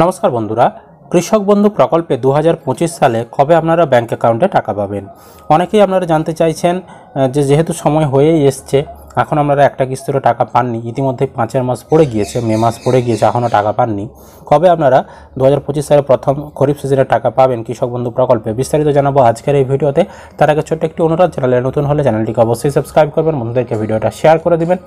নমস্কার বন্ধুরা, কৃষক বন্ধু প্রকল্পে 2025 সালে কবে আপনারা ব্যাংক অ্যাকাউন্টে টাকা পাবেন। অনেকেই আপনারা জানতে চাইছেন যেহেতু সময় হয়েই এসছে, এখন আপনারা একটা কিস্তিরও টাকা পাননি, ইতিমধ্যে 5 মাস পড়ে গিয়েছে, মে মাস পড়ে গিয়েছে, এখনও টাকা পাননি। কবে আপনারা 2025 সালে প্রথম খরিফ সিজনের টাকা পাবেন কৃষক বন্ধু প্রকল্পে, বিস্তারিত জানাবো আজকের এই ভিডিওতে। তার আগে ছোট্ট একটি অনুরোধ, চ্যানেলে নতুন হলে চ্যানেলটিকে অবশ্যই সাবস্ক্রাইব করবেন, বন্ধুদেরকে ভিডিওটা শেয়ার করে দিবেন,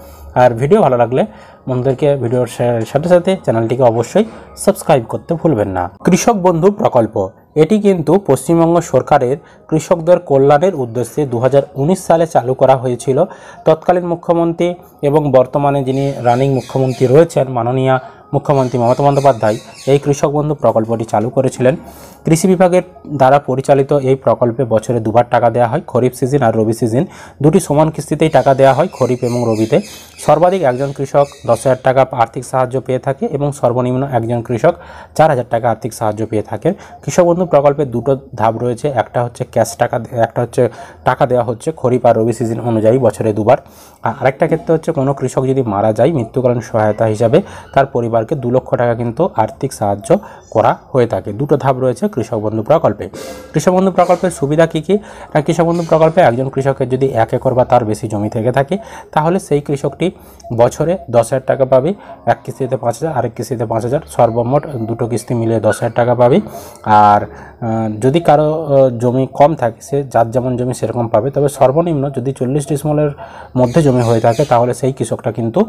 আর ভিডিও ভালো লাগলে বন্ধুদেরকে ভিডিওর সাথে সাথে চ্যানেলটিকে অবশ্যই সাবস্ক্রাইব করতে ভুলবেন না। কৃষক বন্ধু প্রকল্প এটি কিন্তু পশ্চিমবঙ্গ সরকারের কৃষকদের কল্যাণের উদ্দেশ্যে 2019 সালে চালু করা হয়েছিল। তৎকালীন মুখ্যমন্ত্রী এবং বর্তমানে যিনি রানিং মুখ্যমন্ত্রী রয়েছেন মাননীয় মুখ্যমন্ত্রী মমতা বন্দ্যোপাধ্যায় এই কৃষক বন্ধু প্রকল্পটি চালু করেছিলেন। কৃষি বিভাগের দ্বারা পরিচালিত এই প্রকল্পে বছরে দুবার টাকা দেওয়া হয়, খরিফ সিজন আর রবি সিজন দুটি সমান কিস্তিতেই টাকা দেওয়া হয়, খরিফ এবং রবিতে। সর্বাধিক একজন কৃষক 10,000 টাকা আর্থিক সাহায্য পেয়ে থাকে এবং সর্বনিম্ন একজন কৃষক 4,000 টাকা আর্থিক সাহায্য পেয়ে থাকেন। কৃষক বন্ধু প্রকল্পে দুটো ধাপ রয়েছে, একটা হচ্ছে ক্যাশ টাকা, একটা হচ্ছে টাকা দেওয়া হচ্ছে খরিফ আর রবি সিজন অনুযায়ী বছরে দুবার। আর আরেকটা ক্ষেত্রে হচ্ছে কোনো কৃষক যদি মারা যায় মৃত্যুকালীন সহায়তা হিসাবে তার পরিবারকে 2 লক্ষ টাকা কিন্তু আর্থিক সাহায্য করা হয়ে থাকে। দুটো ধাপ রয়েছে কৃষক বন্ধু প্রকল্পে। কৃষক বন্ধু প্রকল্পের সুবিধা কী কী? না, কৃষক বন্ধু প্রকল্পে একজন কৃষকের যদি 1 একর বা তার বেশি জমি থেকে থাকে তাহলে সেই কৃষকটি বছরে 10,000 টাকা পাবে, এক কিস্তিতে 5,000, আরেক কিস্তিতে 5,000, সর্বমোট দুটো কিস্তি মিলিয়ে 10,000 টাকা পাবে। আর যদি কারো জমি কম থাকে সে যার যেমন জমি সেরকম পাবে, তবে সর্বনিম্ন যদি 40 ডিসিমেলের মধ্যে জমি হয়ে থাকে তাহলে সেই কৃষকটা কিন্তু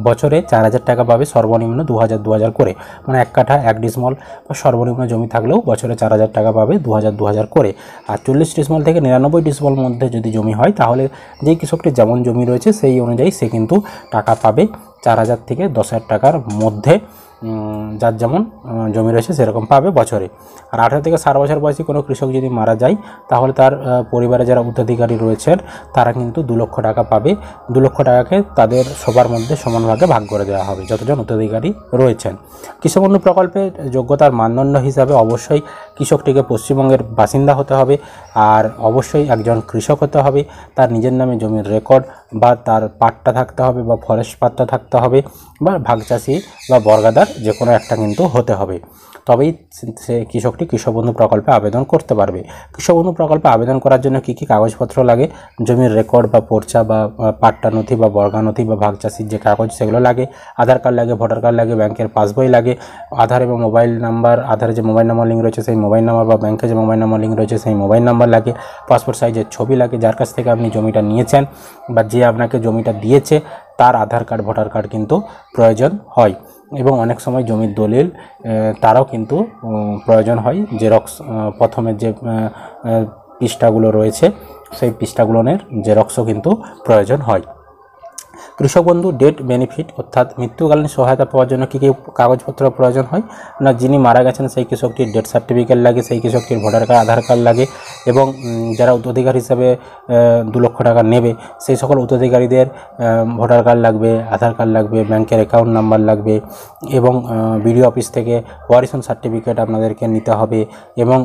বছরে 4,000 টাকা পাবে, সর্বনিম্ন 2,000 করে, মানে 1 কাঠা 1 ডিসিমেল বা সর্বনিম্ন জমি থাকলেও বছরে 4,000 টাকা পাবে 2,000 করে। আর 40 ডিসিমেল থেকে 99 ডিসিমেল মধ্যে যদি জমি হয় তাহলে যেই কৃষকটির যেমন জমি রয়েছে সেই অনুযায়ী সে কিন্তু টাকা পাবে 4,000 থেকে 10,000 টাকার মধ্যে, যার যেমন জমি রয়েছে সেরকম পাবে বছরে। আর 18 থেকে 60 বছর বয়সী কোনো কৃষক যদি মারা যায় তাহলে তার পরিবারে যারা উত্তরাধিকারী রয়েছেন তারা কিন্তু 2 লক্ষ টাকা পাবে। 2 লক্ষ টাকাকে তাদের সবার মধ্যে সমানভাগে ভাগ করে দেওয়া হবে যতজন উত্তরাধিকারী রয়েছেন। কৃষক বন্ধু প্রকল্পের যোগ্যতার মানদণ্ড হিসাবে অবশ্যই কৃষকটিকে পশ্চিমবঙ্গের বাসিন্দা হতে হবে, আর অবশ্যই একজন কৃষক হতে হবে, তার নিজের নামে জমির রেকর্ড বা তার পাট্টা থাকতে হবে বা ফরেস্ট পাট্টা থাকতে হবে বা ভাগচাষি বা বর্গাদার যে কোনো একটা কিন্তু হতে হবে, তবেই সে কৃষকটি কৃষক বন্ধু প্রকল্পে আবেদন করতে পারবে। কৃষক বন্ধু প্রকল্পে আবেদন করার জন্য কী কী কাগজপত্র লাগে? জমির রেকর্ড বা পর্চা বা পাট্টা নথি বা বর্গা নথি বা ভাগচাষির যে কাগজ সেগুলো লাগে, আধার কার্ড লাগে, ভোটার কার্ড লাগে, ব্যাংকের পাসবই লাগে, আধার এবং মোবাইল নাম্বার, আধারে যে মোবাইল নাম্বার লিঙ্ক রয়েছে সেই মোবাইল নাম্বার বা ব্যাংকে যে মোবাইল নাম্বার লিঙ্ক রয়েছে সেই মোবাইল নাম্বার লাগে, পাসপোর্ট সাইজের ছবি লাগে, যার কাছ থেকে আপনি জমিটা নিয়েছেন বা যে আপনাকে জমিটা দিয়েছে তার আধার কার্ড ভোটার কার্ড কিন্তু প্রয়োজন হয়, এবং অনেক সময় জমির দলিল তারও কিন্তু প্রয়োজন হয়। জেরক্স প্রথমে যে পৃষ্ঠাগুলো রয়েছে সেই পৃষ্ঠাগুলোর জেরক্সও কিন্তু প্রয়োজন হয়। কৃষক বন্ধু ডেথ বেনিফিট অর্থাৎ মৃত্যুকালীন সহায়তা পাওয়ার জন্য কী কী কাগজপত্র প্রয়োজন হয়? না, যিনি মারা গেছেন সেই কৃষকটির ডেথ সার্টিফিকেট লাগে, সেই কৃষকটির ভোটার কার্ড আধার কার্ড লাগে, এবং যারা উত্তরাধিকারী হিসাবে 2 লক্ষ টাকা নেবে সেই সকল উত্তরাধিকারীদের ভোটার কার্ড লাগবে, আধার কার্ড লাগবে, ব্যাংকের অ্যাকাউন্ট নাম্বার লাগবে, এবং বিডিও অফিস থেকে ওয়ারিশন সার্টিফিকেট আপনাদেরকে নিতে হবে, এবং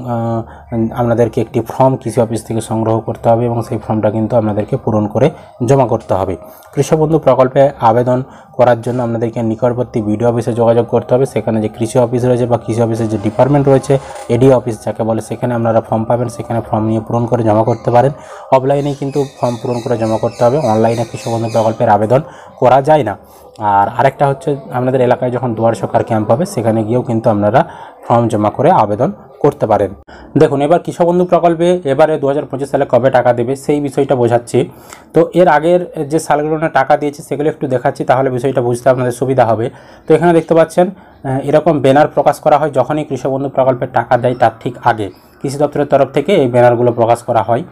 আপনাদেরকে একটি ফর্ম কৃষি অফিস থেকে সংগ্রহ করতে হবে এবং সেই ফর্মটা কিন্তু আপনাদেরকে পূরণ করে জমা করতে হবে। কৃষক বন্ধু প্রকল্পে আবেদন করার জন্য আপনাদেরকে নিকটবর্তী বিডিও অফিসে যোগাযোগ করতে হবে। সেখানে যে কৃষি অফিস রয়েছে বা কৃষি অফিসের যে ডিপার্টমেন্ট রয়েছে এডিও অফিস যাকে বলে, সেখানে আপনারা ফর্ম পাবেন, সেখানে ফর্ম নিয়ে পূরণ করে জমা করতে পারেন। অফলাইনেই কিন্তু ফর্ম পূরণ করে জমা করতে হবে, অনলাইনে কৃষক বন্ধু প্রকল্পের আবেদন করা যায় না। আর আরেকটা হচ্ছে আপনাদের এলাকায় যখন দুয়ারে সরকার ক্যাম্প হবে সেখানে গিয়েও কিন্তু আপনারা ফর্ম জমা করে আবেদন করতে পারেন। দেখুন, এবার কৃষক বন্ধু প্রকল্পে এবারে 2025 সালে কবে টাকা দেবে সেই বিষয়টা বোঝাচ্ছি। তো এর আগের যে সালগুলো টাকা দিয়েছে সেগুলো একটু দেখাচ্ছি, তাহলে বিষয়টা বুঝতে আপনাদের সুবিধা হবে। তো এখানে দেখতে পাচ্ছেন এরকম ব্যানার প্রকাশ করা হয় যখনই কৃষক বন্ধু প্রকল্পের টাকা দেয় তার ঠিক আগে কৃষি দপ্তরের তরফ থেকে এই ব্যানারগুলো প্রকাশ করা হয়।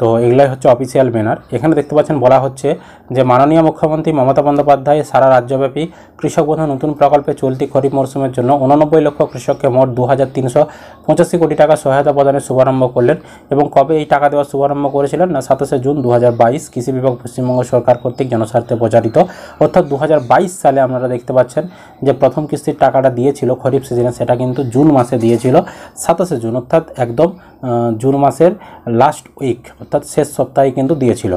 তো এগুলাই হচ্ছে অফিসিয়াল ব্যানার। এখানে দেখতে পাচ্ছেন বলা হচ্ছে যে মাননীয় মুখ্যমন্ত্রী মমতা বন্দ্যোপাধ্যায় সারা রাজ্যব্যাপী কৃষক বন্ধু নতুন প্রকল্পে চলতি খরিফ মরশুমের জন্য 89 লক্ষ কৃষককে মোট 2,385 কোটি টাকা সহায়তা প্রদানের শুভারম্ভ করলেন। এবং কবে এই টাকা দেওয়ার শুভারম্ভ করেছিলেন? না, 27 জুন 2022 কৃষি বিভাগ পশ্চিমবঙ্গ সরকার কর্তৃক জনস্বার্থে প্রচারিত, অর্থাৎ 2022 সালে আপনারা দেখতে পাচ্ছেন যে প্রথম কিস্তির টাকাটা দিয়েছিল খরিফ সিজনে, সেটা কিন্তু জুন মাসে দিয়েছিল 27 জুন, অর্থাৎ একদম জুন মাসের লাস্ট উইক অর্থাৎ শেষ সপ্তাহে কিন্তু দিয়েছিল।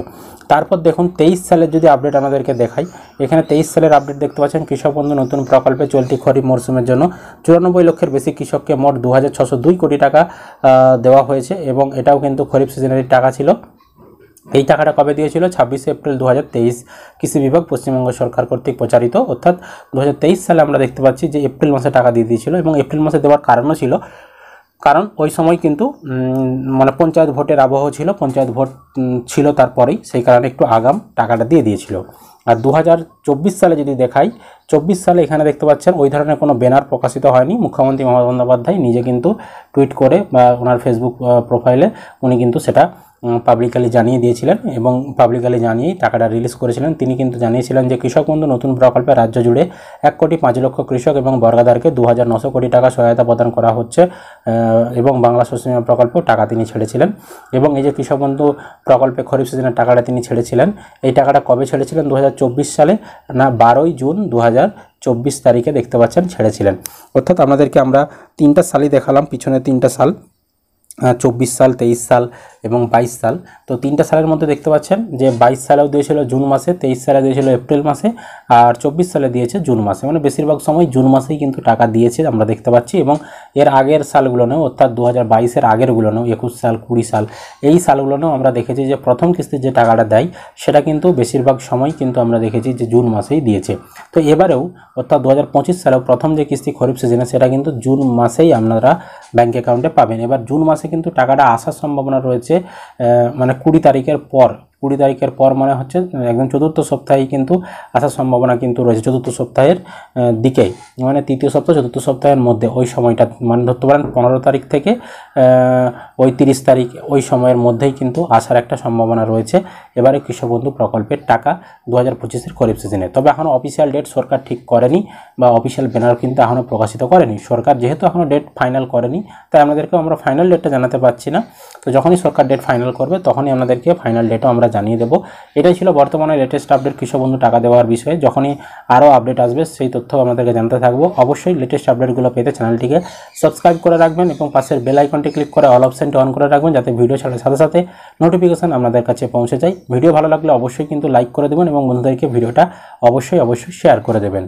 তারপর দেখুন 23 সালের যদি আপডেট আমাদেরকে দেখাই, এখানে 23 সালের আপডেট দেখতে পাচ্ছেন কৃষক বন্ধু নতুন প্রকল্পে চলতি খরিফ মরশুমের জন্য 94 লক্ষের বেশি কৃষককে মোট 2602 কোটি টাকা দেওয়া হয়েছে এবং এটাও কিন্তু খরিফ সিজনের টাকা ছিল। এই টাকাটা কবে দিয়েছিল? 26 এপ্রিল 2023 কৃষি বিভাগ পশ্চিমবঙ্গ সরকার কর্তৃক প্রচারিত, অর্থাৎ 2023 সালে আমরা দেখতে পাচ্ছি যে এপ্রিল মাসে টাকা দিয়ে দিয়েছিল এবং এপ্রিল মাসে দেওয়ার কারণও ছিল, কারণ ওই সময় কিন্তু মানে পঞ্চায়েত ভোটের আবহ ছিল, পঞ্চায়েত ভোট ছিল তারপরেই, সেই কারণে একটু আগাম টাকাটা দিয়ে দিয়েছিল। আর 2024 সালে যদি দেখাই, 24 সালে এখানে দেখতে পাচ্ছেন ওই ধরনের কোনো ব্যানার প্রকাশিত হয়নি। মুখ্যমন্ত্রী মমতা বন্দ্যোপাধ্যায় নিজে কিন্তু টুইট করে বা ওনার ফেসবুক প্রোফাইলে উনি কিন্তু সেটা পাবলিকালি জানিয়ে দিয়েছিলেন এবং পাবলিকালি জানিয়েই টাকাটা রিলিজ করেছিলেন। তিনি কিন্তু জানিয়েছিলেন যে কৃষক বন্ধু নতুন প্রকল্পে রাজ্য জুড়ে 1,05,00,000 কৃষক এবং বর্গাদারকে 2,900 কোটি টাকা সহায়তা প্রদান করা হচ্ছে এবং বাংলা শস্য বীমা প্রকল্প টাকা তিনি ছেড়েছিলেন। এবং এই যে কৃষক বন্ধু প্রকল্পে খরিফ সিজনের টাকাটা তিনি ছেড়েছিলেন, এই টাকাটা কবে ছেড়েছিলেন? 2024 সালে না 12ই জুন 2024 তারিখে দেখতে পাচ্ছেন ছেড়েছিলেন। অর্থাৎ আপনাদেরকে আমরা 3টা সালই দেখালাম, পিছনে 3টা সাল, 24 সাল, 23 সাল এবং 22 সাল। তো 3টা সালের মধ্যে দেখতে পাচ্ছেন যে 22 সালেও দিয়েছিল জুন মাসে, 23 সালে দিয়েছিল এপ্রিল মাসে আর 24 সালে দিয়েছে জুন মাসে, মানে বেশিরভাগ সময় জুন মাসেই কিন্তু টাকা দিয়েছে আমরা দেখতে পাচ্ছি। এবং এর আগের সালগুলোনেও অর্থাৎ 2022-এর আগেরগুলোনেও 21 সাল, 20 সাল এই সালগুলোনেও আমরা দেখেছি যে প্রথম কিস্তির যে টাকাটা দেয় সেটা কিন্তু বেশিরভাগ সময় কিন্তু আমরা দেখেছি যে জুন মাসেই দিয়েছে। তো এবারেও অর্থাৎ 2025 সালেও প্রথম যে কিস্তি খরিফ সিজনে সেটা কিন্তু জুন মাসেই আপনারা ব্যাঙ্ক অ্যাকাউন্টে পাবেন। এবার জুন মাসে কিন্তু টাকাটা আসার সম্ভাবনা রয়েছে মানে 20 তারিখের পর। 20 তারিখের পর মানে হচ্ছে একদম চতুর্থ সপ্তাহেই কিন্তু আসার সম্ভাবনা কিন্তু রয়েছে, চতুর্থ সপ্তাহের দিকেই, মানে তৃতীয় সপ্তাহ চতুর্থ সপ্তাহের মধ্যে ওই সময়টা, মানে ধরতে পারেন 15 তারিখ থেকে ওই 30 তারিখ ওই সময়ের মধ্যেই কিন্তু আসার একটা সম্ভাবনা রয়েছে এবারে কৃষক বন্ধু প্রকল্পের টাকা 2025-এর খরিফ সিজনে। তবে এখনও অফিসিয়াল ডেট সরকার ঠিক করেনি বা অফিসিয়াল ব্যানার কিন্তু এখনও প্রকাশিত করেনি সরকার, যেহেতু এখনও ডেট ফাইনাল করেনি তাই আমাদেরকেও আমরা ফাইনাল ডেটটা জানাতে পারছি না। তো যখনই সরকার ডেট ফাইনাল করবে তখনই আপনাদেরকে ফাইনাল ডেটও আমরা জানিয়ে দেবো। এটাই ছিল বর্তমানে লেটেস্ট আপডেট কৃষক বন্ধু টাকা দেওয়ার বিষয়ে। যখনই আরও আপডেট আসবে সেই তথ্য আপনাদেরকে জানতে থাকবো। অবশ্যই লেটেস্ট আপডেটগুলো পেতে চ্যানেলটিকে সাবস্ক্রাইব করে রাখবেন এবং পাশের বেল আইকনটি ক্লিক করে অল অপশনটি অন করে রাখবেন, যাতে ভিডিও ছাড়ার সাথে সাথে নোটিফিকেশন আপনাদের কাছে পৌঁছে যায়। ভিডিও ভালো লাগলে অবশ্যই কিন্তু লাইক করে দেবেন এবং বন্ধুদেরকে ভিডিওটা অবশ্যই শেয়ার করে দেবেন।